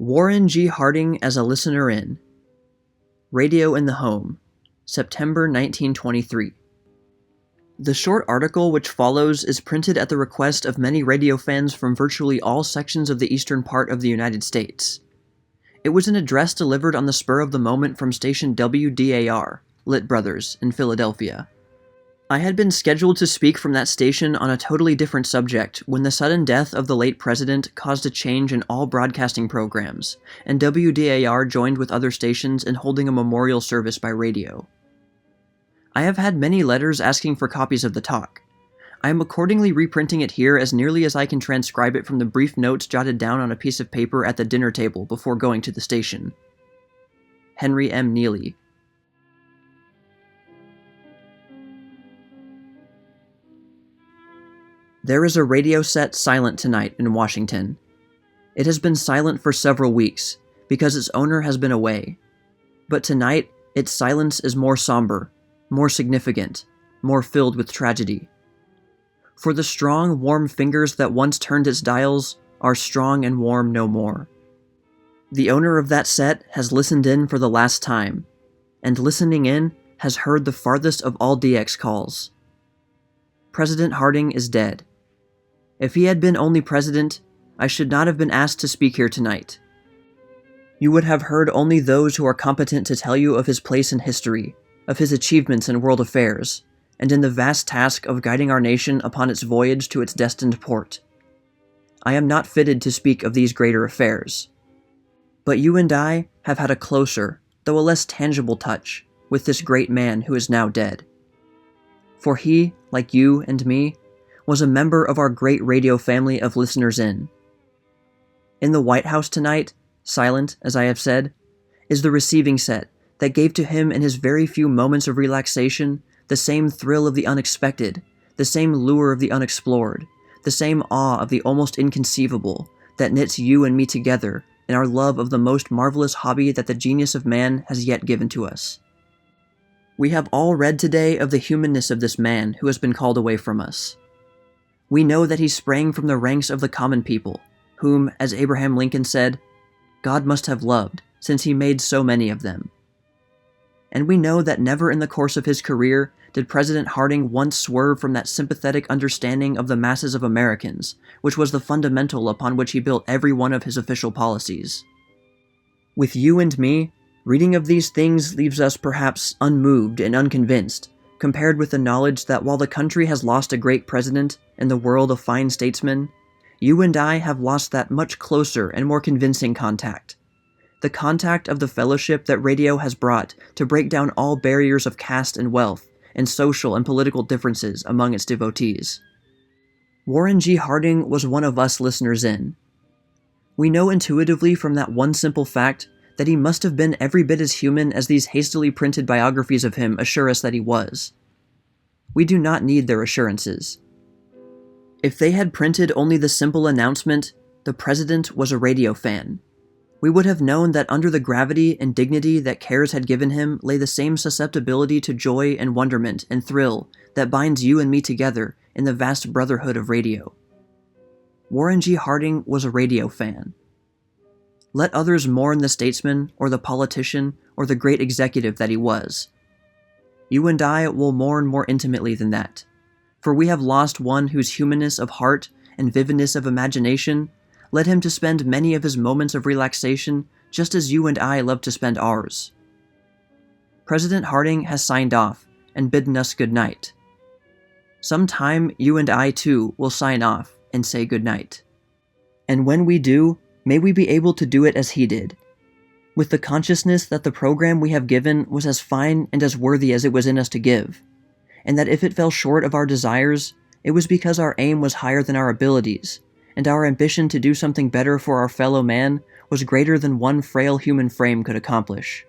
Warren G. Harding as a listener in Radio in the Home, September 1923. The short article which follows is printed at the request of many radio fans from virtually all sections of the eastern part of the United States. It was an address delivered on the spur of the moment from station WDAR, Lit Brothers, in Philadelphia. I had been scheduled to speak from that station on a totally different subject when the sudden death of the late president caused a change in all broadcasting programs, and WDAR joined with other stations in holding a memorial service by radio. I have had many letters asking for copies of the talk. I am accordingly reprinting it here as nearly as I can transcribe it from the brief notes jotted down on a piece of paper at the dinner table before going to the station. Henry M. Neely. There is a radio set silent tonight in Washington. It has been silent for several weeks, because its owner has been away. But tonight, its silence is more somber, more significant, more filled with tragedy. For the strong, warm fingers that once turned its dials are strong and warm no more. The owner of that set has listened in for the last time, and listening in has heard the farthest of all DX calls. President Hardin is dead. If he had been only president, I should not have been asked to speak here tonight. You would have heard only those who are competent to tell you of his place in history, of his achievements in world affairs, and in the vast task of guiding our nation upon its voyage to its destined port. I am not fitted to speak of these greater affairs. But you and I have had a closer, though a less tangible touch, with this great man who is now dead. For he, like you and me, was a member of our great radio family of listeners in. In the White House tonight, silent, as I have said, is the receiving set that gave to him in his very few moments of relaxation the same thrill of the unexpected, the same lure of the unexplored, the same awe of the almost inconceivable that knits you and me together in our love of the most marvelous hobby that the genius of man has yet given to us. We have all read today of the humanness of this man who has been called away from us. We know that he sprang from the ranks of the common people, whom, as Abraham Lincoln said, God must have loved, since he made so many of them. And we know that never in the course of his career did President Harding once swerve from that sympathetic understanding of the masses of Americans, which was the fundamental upon which he built every one of his official policies. With you and me, reading of these things leaves us perhaps unmoved and unconvinced, compared with the knowledge that while the country has lost a great president and the world a fine statesman, you and I have lost that much closer and more convincing contact. The contact of the fellowship that radio has brought to break down all barriers of caste and wealth and social and political differences among its devotees. Warren G. Harding was one of us listeners in. We know intuitively from that one simple fact that he must have been every bit as human as these hastily printed biographies of him assure us that he was. We do not need their assurances. If they had printed only the simple announcement, the president was a radio fan, we would have known that under the gravity and dignity that cares had given him lay the same susceptibility to joy and wonderment and thrill that binds you and me together in the vast brotherhood of radio. Warren G. Harding was a radio fan. Let others mourn the statesman or the politician or the great executive that he was. You and I will mourn more intimately than that, for we have lost one whose humanness of heart and vividness of imagination led him to spend many of his moments of relaxation just as you and I love to spend ours. President Harding has signed off and bidden us good night. Sometime you and I too will sign off and say good night. And when we do, may we be able to do it as he did, with the consciousness that the program we have given was as fine and as worthy as it was in us to give, and that if it fell short of our desires, it was because our aim was higher than our abilities, and our ambition to do something better for our fellow man was greater than one frail human frame could accomplish.